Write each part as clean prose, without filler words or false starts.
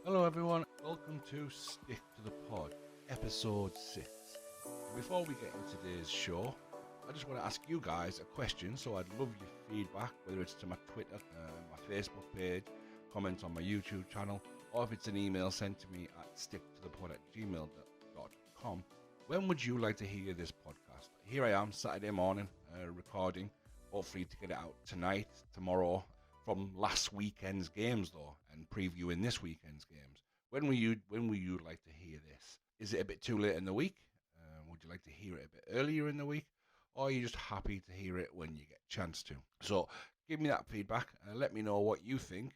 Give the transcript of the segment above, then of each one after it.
Hello everyone, welcome to Stick to the Pod, episode 6. Before we get into today's show, I just want to ask you guys a question, so I'd love your feedback, whether it's to my Twitter, my Facebook page, comments on my YouTube channel, or if it's an email sent to me at sticktothepod@gmail.com. When would you like to hear this podcast? Here I am, Saturday morning, recording, hopefully to get it out tonight, tomorrow, from last weekend's games though, and previewing this weekend's games. When will you like to hear this? Is it a bit too late in the week? Would you like to hear it a bit earlier in the week? Or are you just happy to hear it when you get a chance to? So give me that feedback. Let me know what you think,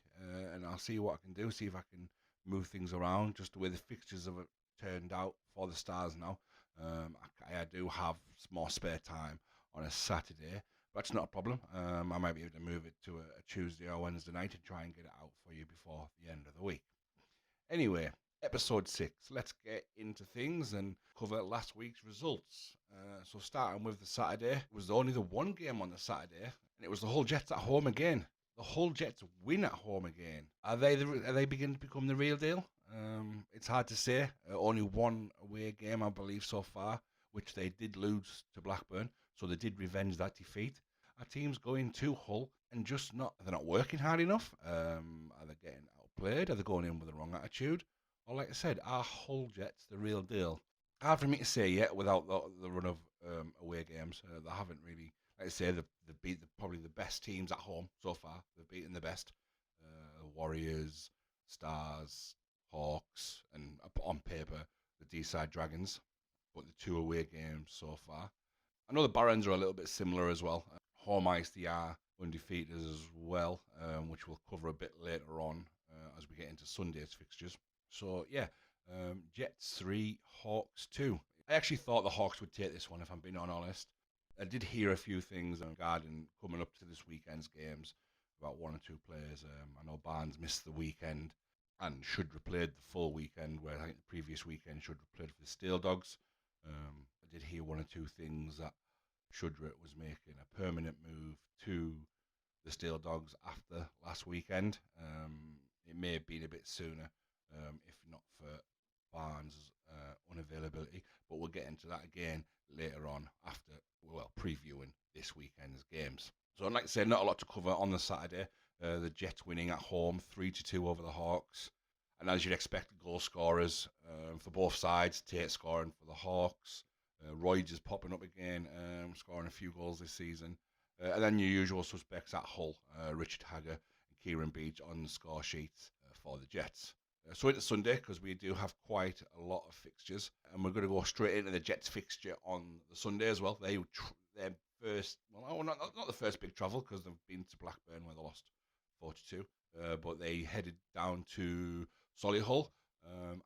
and I'll see what I can do. See if I can move things around, just the way the fixtures have turned out for the Stars now. I do have more spare time on a Saturday. That's not a problem. I might be able to move it to a Tuesday or Wednesday night and try and get it out for you before the end of the week. Anyway, episode 6. Let's get into things and cover last week's results. So starting with the Saturday, it was only the one game on the Saturday, and it was the Hull Jets at home again. The Hull Jets win at home again. Are they beginning to become the real deal? It's hard to say. Only one away game, I believe, so far, which they did lose to Blackburn. So they did revenge that defeat. Our team's going to Hull and they're not working hard enough. Are they getting outplayed? Are they going in with the wrong attitude? Or like I said, are Hull Jets the real deal? Hard for me to say yet without the run of away games. They haven't really, like I say, they've beat probably the best teams at home so far. They've beaten the best. Warriors, Stars, Hawks, and on paper, the D-side Dragons. But the two away games so far. I know the Barons are a little bit similar as well. Home ice, they are undefeated as well, which we'll cover a bit later on as we get into Sunday's fixtures. So, yeah, Jets 3, Hawks 2. I actually thought the Hawks would take this one, if I'm being honest. I did hear a few things regarding coming up to this weekend's games about one or two players. I know Barnes missed the weekend and should have played the full weekend, where I think the previous weekend should have played for the Steel Dogs. I did hear one or two things that Shudrick was making a permanent move to the Steel Dogs after last weekend. It may have been a bit sooner, if not for Barnes' unavailability, but we'll get into that again later on after, previewing this weekend's games. So I'd like to say not a lot to cover on the Saturday. The Jets winning at home 3-2 over the Hawks. And as you'd expect, goal scorers for both sides. Tate scoring for the Hawks. Roy just popping up again, scoring a few goals this season. And then your usual suspects at Hull, Richard Hagger and Kieran Beach on the score sheets for the Jets. So into Sunday, because we do have quite a lot of fixtures. And we're going to go straight into the Jets fixture on the Sunday as well. Their first, not the first big travel, because they've been to Blackburn where they lost 4-2. But they headed down to Solihull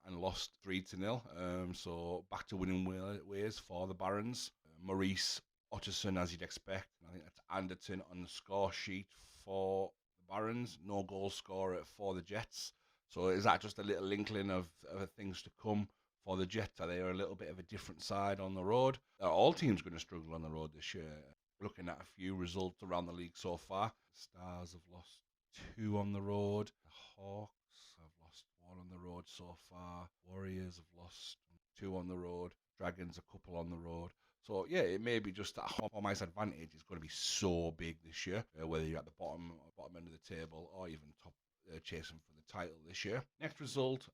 and lost 3-0. So back to winning ways for the Barons. Maurice Otterson, as you'd expect. I think that's Anderton on the score sheet for the Barons. No goal scorer for the Jets. So is that just a little inkling of things to come for the Jets? Are they a little bit of a different side on the road? Are all teams going to struggle on the road this year? Looking at a few results around the league so far. The Stars have lost 2 on the road. The Hawks have lost 1 on the road so far. Warriors have lost 2 on the road. Dragons a couple on the road. So yeah, it may be just that home ice advantage is going to be so big this year, whether you're at the bottom end of the table or even top, chasing for the title this year. Next result,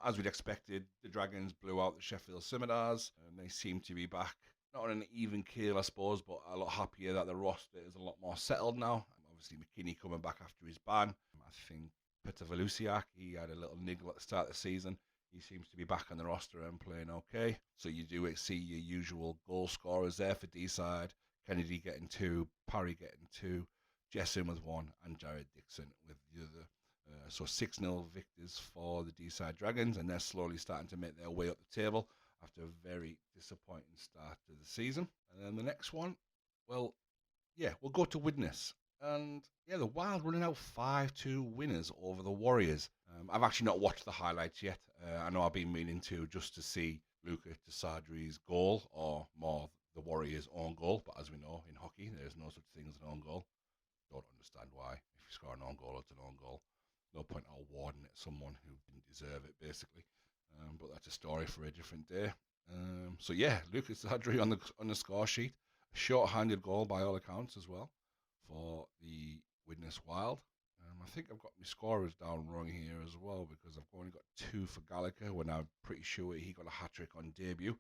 as we'd expected, the Dragons blew out the Sheffield Scimitars, and they seem to be back. Not on an even keel, I suppose, but a lot happier that the roster is a lot more settled now. Obviously, McKinney coming back after his ban. I think Peter Valusiak, he had a little niggle at the start of the season. He seems to be back on the roster and playing okay. So you do see your usual goal scorers there for D-side. Kennedy getting 2, Parry getting 2, Jesson with 1, and Jared Dixon with the other. So 6-0 victors for the D-side Dragons, and they're slowly starting to make their way up the table after a very disappointing start to the season. And then the next one, we'll go to Widnes. And yeah, the Wild running out 5-2 winners over the Warriors. I've actually not watched the highlights yet. I know I've been meaning to, just to see Luka Tsadri's goal, or more the Warriors' own goal. But as we know, in hockey, there's no such thing as an own goal. Don't understand why. If you score an own goal, it's an own goal. No point awarding it to someone who didn't deserve it, basically. But that's a story for a different day. So yeah, Lucas Hadri on the score sheet. A short-handed goal by all accounts as well for the Widnes Wild. I think I've got my scorers down wrong here as well, because I've only got 2 for Gallagher when I'm pretty sure he got a hat-trick on debut.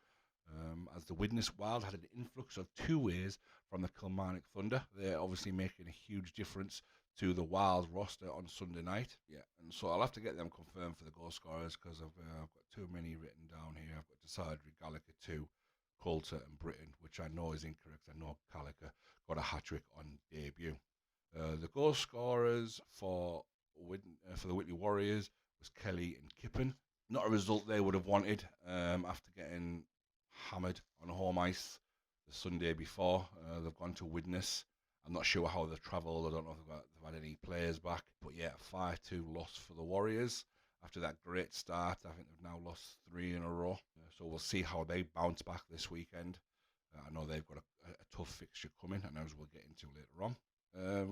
As the Widnes Wild had an influx of 2 ways from the Kilmarnock Thunder. They're obviously making a huge difference to the Wild roster on Sunday night. Yeah, and so I'll have to get them confirmed for the goal scorers, because I've got too many written down here. I've got Decidedly Gallagher 2, Coulter and Britton, which I know is incorrect. I know Gallagher got a hat-trick on debut. The goal scorers for the Whitley Warriors was Kelly and Kippen. Not a result they would have wanted after getting hammered on home ice the Sunday before. They've gone to Widnes. I'm not sure how they've travelled. I don't know if they've had any players back. But yeah, 5-2 loss for the Warriors. After that great start, I think they've now lost 3 in a row. So we'll see how they bounce back this weekend. I know they've got a tough fixture coming, and as we'll get into later on.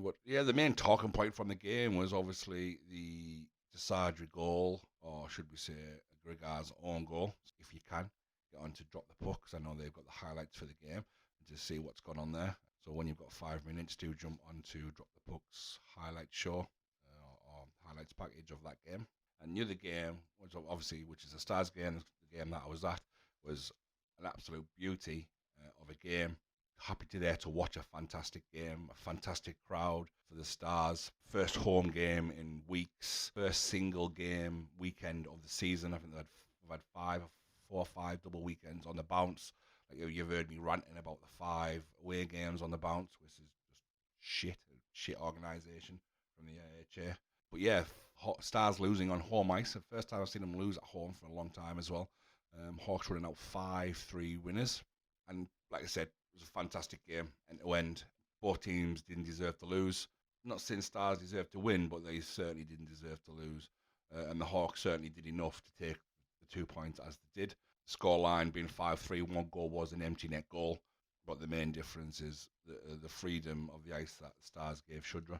But yeah, the main talking point from the game was obviously the Decidedly goal, or should we say Griggar's own goal. If you can, get on to Drop the Puck, because I know they've got the highlights for the game, and to see what's gone on there. So when you've got 5 minutes, do jump on to Drop the Puck's highlight show, or highlights package of that game. And the other game, which is a Stars game, the game that I was at, was an absolute beauty of a game. Happy to watch a fantastic game, a fantastic crowd for the Stars. First home game in weeks, first single game weekend of the season. I think we've had 4 or 5 double weekends on the bounce. Like you've heard me ranting about the 5 away games on the bounce, which is just shit organisation from the NIHL. But yeah, Stars losing on home ice. The first time I've seen them lose at home for a long time as well. Hawks running out 5-3 winners. And like I said, it was a fantastic game, end to end. Both teams didn't deserve to lose. Not saying Stars deserved to win, but they certainly didn't deserve to lose. And the Hawks certainly did enough to take the 2 points as they did. Scoreline being 5-3, 1 goal was an empty net goal. But the main difference is the freedom of the ice that the Stars gave Shudra.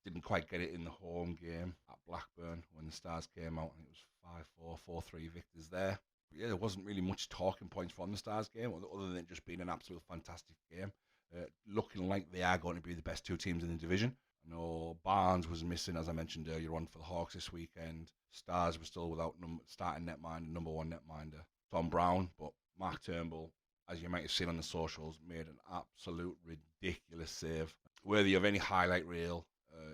Didn't quite get it in the home game at Blackburn when the Stars came out. I think it was 5-4, 4-3 victors there. But yeah, there wasn't really much talking points from the Stars game, other than it just being an absolute fantastic game. Looking like they are going to be the best 2 teams in the division. I know Barnes was missing, as I mentioned earlier on, for the Hawks this weekend. Stars were still without starting netminder, number 1 netminder, Tom Brown. But Mark Turnbull, as you might have seen on the socials, made an absolute ridiculous save, worthy of any highlight reel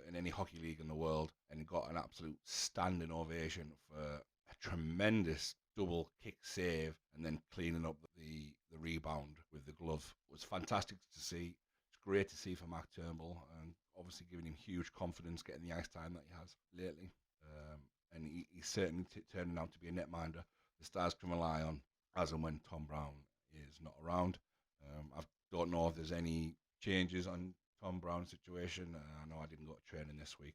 in any hockey league in the world, and got an absolute standing ovation for a tremendous double kick save, and then cleaning up the rebound with the glove. It was fantastic to see. It's great to see for Mark Turnbull, and obviously giving him huge confidence getting the ice time that he has lately. And he's certainly turning out to be a netminder the Stars can rely on as and when Tom Brown is not around. I don't know if there's any changes on Tom Brown's situation. I know I didn't go to training this week.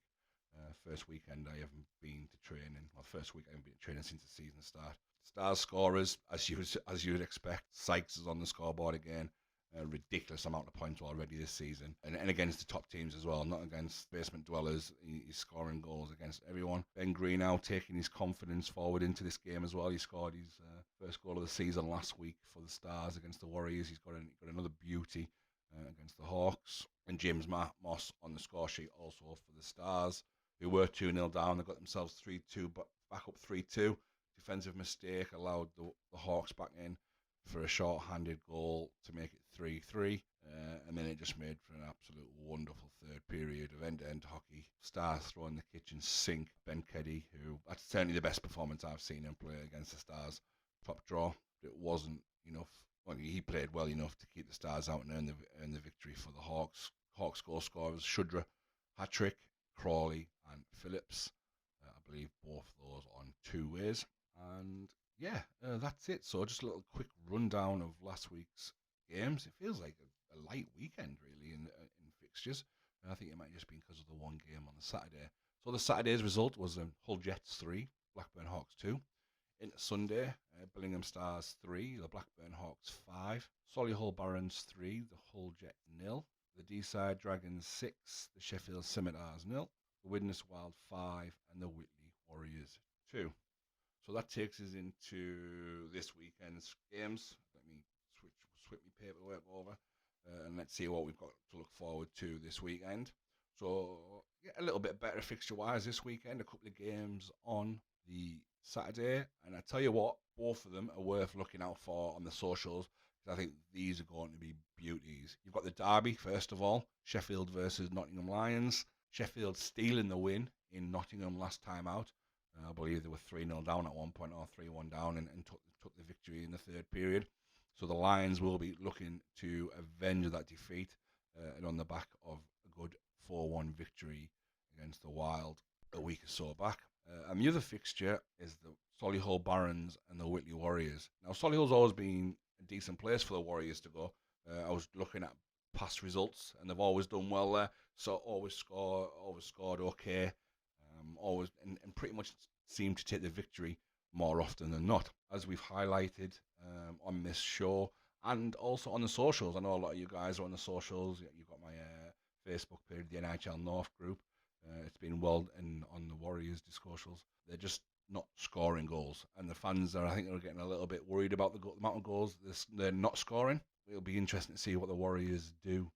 First weekend I haven't been to training. First week I haven't been to training since the season start. Stars scorers, as you would expect. Sykes is on the scoreboard again. A ridiculous amount of points already this season, and against the top teams as well, not against basement dwellers. He's scoring goals against everyone. Ben Greenow taking his confidence forward into this game as well. He scored his first goal of the season last week for the Stars against the Warriors. He's got another beauty against the Hawks. And James Moss on the score sheet also for the Stars, who were 2-0 down. They got themselves 3-2, but back up 3-2. Defensive mistake allowed the Hawks back in for a short-handed goal to make it 3-3, and then it just made for an absolute wonderful third period of end-to-end hockey. Stars throwing the kitchen sink. Ben Keddy, who that's certainly the best performance I've seen him play against the Stars. Top draw, but it wasn't enough. Well, he played well enough to keep the Stars out and earn the victory for the Hawks. Hawks goal scorers: Shudra, hat-trick, Crawley and Phillips. I believe both of those on 2 ways. And yeah, that's it. So just a little quick rundown of last week's games. It feels like a light weekend, really, in fixtures. And I think it might just be because of the 1 game on the Saturday. So the Saturday's result was Hull Jets 3, Blackburn Hawks 2. Into Sunday, Billingham Stars 3, the Blackburn Hawks 5. Solihull Barons 3, the Hull Jets 0. The Deeside Dragons 6, the Sheffield Scimitars 0. the Widnes Wild 5, and the Whitley Warriors 2. So that takes us into this weekend's games. Let me switch my paperwork over, and let's see what we've got to look forward to this weekend. So yeah, a little bit better fixture-wise this weekend. A couple of games on the Saturday, and I tell you what, both of them are worth looking out for on the socials, because I think these are going to be beauties. You've got the derby, first of all, Sheffield versus Nottingham Lions. Sheffield stealing the win in Nottingham last time out. I believe they were 3-0 down at one point, or 3-1 down, and took the victory in the third period. So the Lions will be looking to avenge that defeat, and on the back of a good 4-1 victory against the Wild a week or so back. And the other fixture is the Solihull Barons and the Whitley Warriors. Now, Solihull's always been a decent place for the Warriors to go. I was looking at past results, and they've always done well there. So always scored okay. Always and pretty much seem to take the victory more often than not, as we've highlighted on this show and also on the socials. I know a lot of you guys are on the socials. You've got my Facebook page, the NIHL North group. It's been well and on the Warriors discussions. They're just not scoring goals, and the fans I think are getting a little bit worried about the amount of goals they're not scoring. It'll be interesting to see what the Warriors do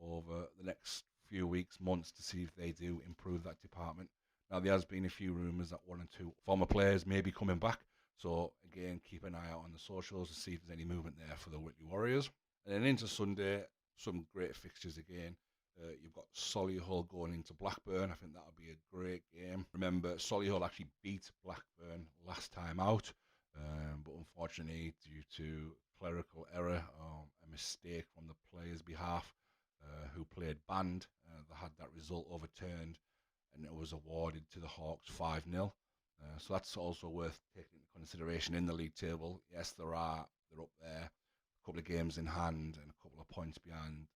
over the next few weeks, months, to see if they do improve that department. Now, there has been a few rumours that 1 or 2 former players may be coming back. So, again, keep an eye out on the socials to see if there's any movement there for the Whitley Warriors. And then into Sunday, some great fixtures again. You've got Solihull going into Blackburn. I think that'll be a great game. Remember, Solihull actually beat Blackburn last time out. But unfortunately, due to clerical error or a mistake from the players' behalf, who played band, they had that result overturned, and it was awarded to the Hawks 5-0. So that's also worth taking into consideration in the league table. Yes, they're up there, a couple of games in hand and a couple of points behind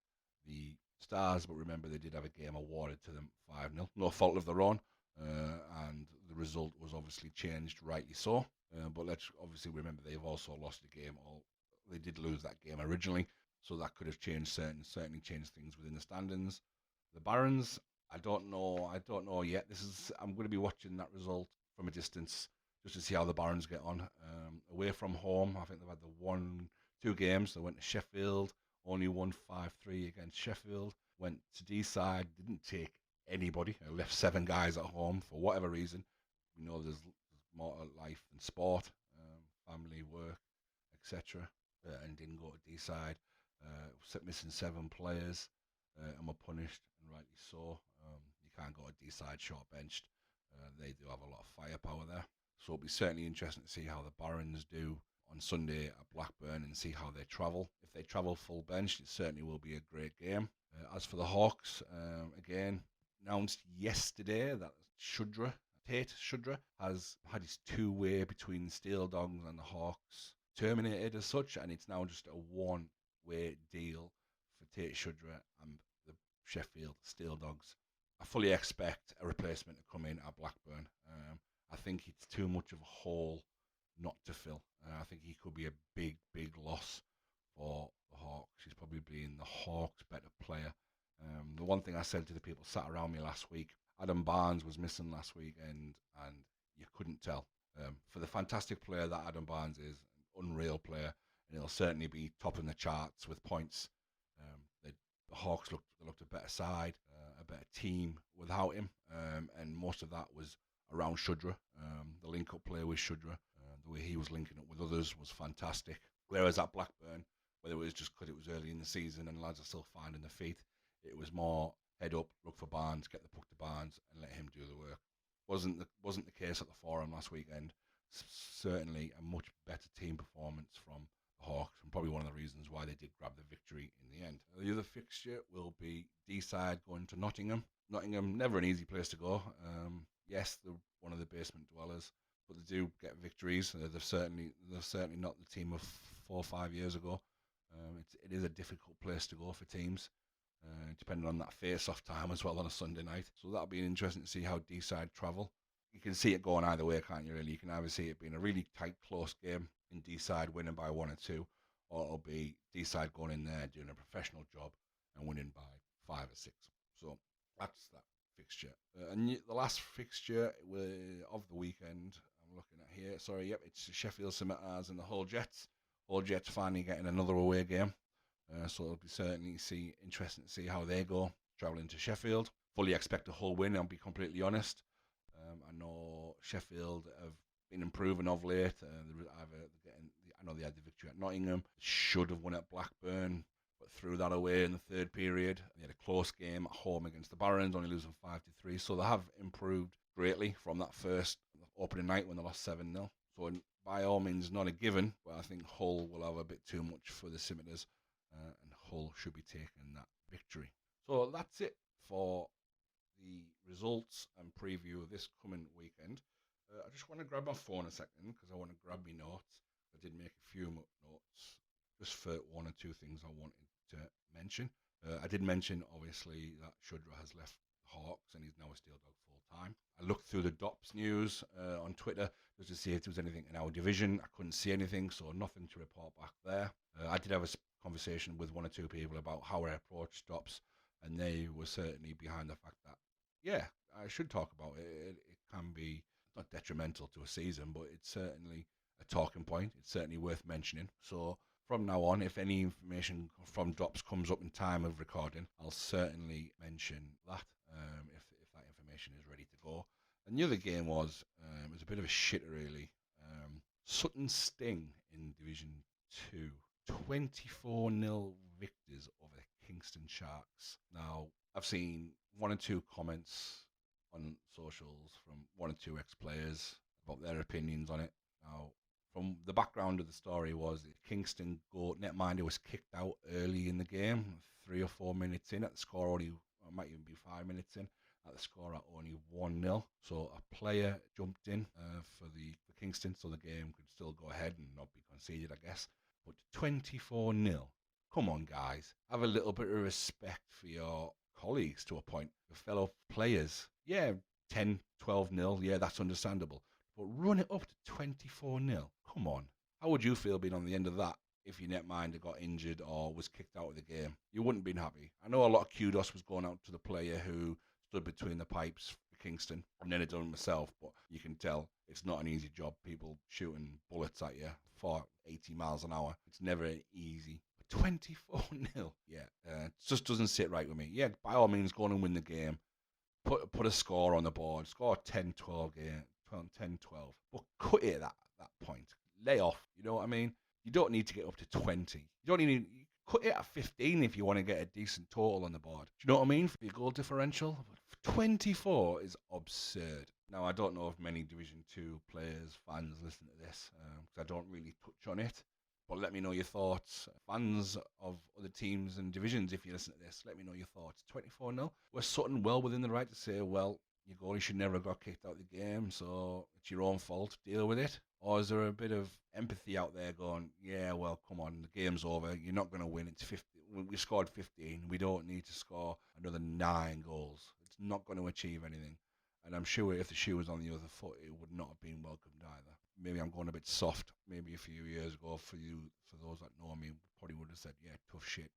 the Stars, but remember they did have a game awarded to them 5-0. No fault of their own, and the result was obviously changed, rightly so. But let's obviously remember they've also lost a game. They did lose that game originally, so that could have certainly changed things within the standings. The Barons, I don't know yet. I'm going to be watching that result from a distance just to see how the Barons get on. Away from home, I think they've had 2 games. They went to Sheffield, only won 5-3 against Sheffield. Went to D-side, didn't take anybody. Left 7 guys at home for whatever reason. We know there's more to life than sport, family, work, etc. And didn't go to D-side. Missing 7 players, and were punished, and rightly so. You can't go to D-side short benched. They do have a lot of firepower there. So it'll be certainly interesting to see how the Barons do on Sunday at Blackburn and see how they travel. If they travel full bench, it certainly will be a great game. As for the Hawks, again, announced yesterday that Tate Shudra has had his 2-way between the Steel Dogs and the Hawks terminated as such, and it's now just a 1-way deal for Tate Shudra and the Sheffield Steel Dogs. I fully expect a replacement to come in at Blackburn. I think it's too much of a hole not to fill. I think he could be a big, big loss for the Hawks. He's probably been the Hawks' better player. The one thing I said to the people sat around me last week, Adam Barnes was missing last weekend, and you couldn't tell. For the fantastic player that Adam Barnes is, an unreal player, and he'll certainly be topping the charts with points. The Hawks looked a better side, a better team without him, and most of that was around Shudra. The link-up play with Shudra, the way he was linking up with others was fantastic. Whereas at Blackburn, whether it was just because it was early in the season and lads are still finding their feet, it was more head up, look for Barnes, get the puck to Barnes, and let him do the work. Wasn't the case at the Forum last weekend. Certainly a much better team performance from the Hawks, and probably one of the reasons why they did grab the victory in the end. The other fixture will be D-side going to Nottingham. Nottingham, never an easy place to go. Yes, they're one of the basement dwellers, but they do get victories. They're certainly not the team of 4 or 5 years ago. It is a difficult place to go for teams, depending on that face-off time as well on a Sunday night. So that'll be interesting to see how D-side travel. You can see it going either way, can't you, really? You can either see it being a really tight, close game in D-side winning by 1 or 2, or it'll be D-side going in there doing a professional job and winning by 5 or 6. So that's that. fixture. And the last fixture of the weekend, I'm looking at here. Sorry, yep, it's Sheffield Scimitars and the Hull Jets. Hull Jets finally getting another away game. So it'll be certainly interesting to see how they go travelling to Sheffield. Fully expect a Hull win, I'll be completely honest. I know Sheffield have been improving of late. I know they had the victory at Nottingham. Should have won at Blackburn, but threw that away in the third period. They had a close game at home against the Barons, only losing 5-3. So they have improved greatly from that first opening night when they lost 7-0. So by all means, not a given, but I think Hull will have a bit too much for the Scimitars, and Hull should be taking that victory. So that's it for the results and preview of this coming weekend. I just want to grab my phone a second because I want to grab my notes. I did make a few notes just for one or two things I wanted to mention. I did mention, obviously, that Shudra has left Hawks and he's now a Steel Dog full-time. I looked through the DOPS news on Twitter just to see if there was anything in our division. I couldn't see anything, so nothing to report back there. I did have a conversation with one or two people about how I approach DOPS, and they were certainly behind the fact that, yeah, I should talk about it. It can be not detrimental to a season, but it's certainly a talking point. It's certainly worth mentioning. So from now on, if any information from DOPS comes up in time of recording, I'll certainly mention that if that information is ready to go. And the other game was a bit of a shitter, really. Sutton Sting in Division 2. 24-0 victors over the Kingston Sharks. Now, I've seen one or two comments on socials from one or two ex-players about their opinions on it. Now, from the background of the story was that Kingston netminder was kicked out early in the game, 3 or 4 minutes in. At the score only, or it might even be 5 minutes in. At the score at only 1-0. So a player jumped in for Kingston, so the game could still go ahead and not be conceded, I guess. But 24-0. Come on, guys. Have a little bit of respect for your colleagues to a point, your fellow players. Yeah, 10, 12-0. Yeah, that's understandable. But run it up to 24-0. Come on. How would you feel being on the end of that if your netminder got injured or was kicked out of the game? You wouldn't have been happy. I know a lot of kudos was going out to the player who stood between the pipes for Kingston. I've never done it myself, but you can tell it's not an easy job. People shooting bullets at you for 80 miles an hour. It's never easy. But 24-0. Yeah, it just doesn't sit right with me. Yeah, by all means, go on and win the game. Put a score on the board. Score 10-12 game. 10-12. But cut it at that point. Lay off. You know what I mean? You don't need to get up to 20. You don't even cut it at 15 if you want to get a decent total on the board. Do you know what I mean? For your goal differential. 24 is absurd. Now, I don't know if many Division 2 players, fans listen to this, because I don't really touch on it. But let me know your thoughts. Fans of other teams and divisions, if you listen to this, let me know your thoughts. 24-0. Was Sutton well within the right to say, well, your goalie should never have got kicked out of the game, so it's your own fault, deal with it? Or is there a bit of empathy out there going, yeah, well, come on, the game's over, you're not going to win, it's 50. We scored 15, we don't need to score another 9 goals. It's not going to achieve anything. And I'm sure if the shoe was on the other foot, it would not have been welcomed either. Maybe I'm going a bit soft. Maybe a few years ago, for those that know me, probably would have said, yeah, tough shit.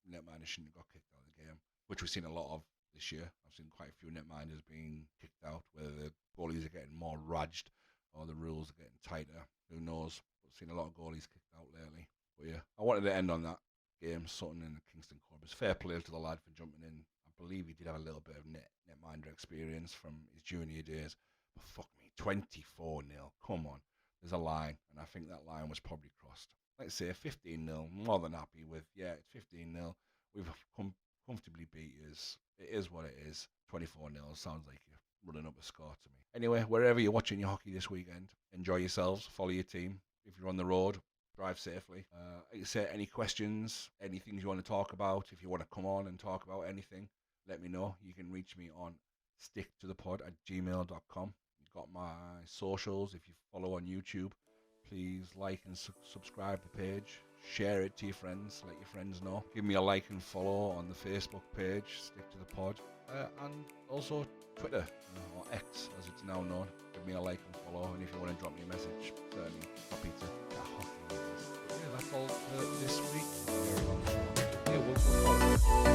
Netminder shouldn't have got kicked out of the game, which we've seen a lot of this year. I've seen quite a few netminders being kicked out, whether the goalies are getting more raged or the rules are getting tighter. Who knows? I've seen a lot of goalies kicked out lately. But yeah, I wanted to end on that game, Sutton and the Kingston Corpus. Fair play to the lad for jumping in. I believe he did have a little bit of netminder experience from his junior days. But fuck me, 24-0. Come on. There's a line, and I think that line was probably crossed. Let's say 15-0, more than happy with, yeah, it's 15-0. We've comfortably beat us. It is what it is. 24-0 sounds like you're running up a score to me. Anyway, wherever you're watching your hockey this weekend, enjoy yourselves, follow your team. If you're on the road, drive safely. Like I say, any questions, any things you want to talk about, if you want to come on and talk about anything, let me know. You can reach me on sticktothepod@gmail.com. Got my socials. If you follow on YouTube, please like and subscribe the page. Share it to your friends. Let your friends know. Give me a like and follow on the Facebook page, Stick to the Pod. And also Twitter, or X as it's now known. Give me a like and follow. And if you want to drop me a message, certainly happy to get hockey with this. Yeah, that's all for this week. Yeah, we'll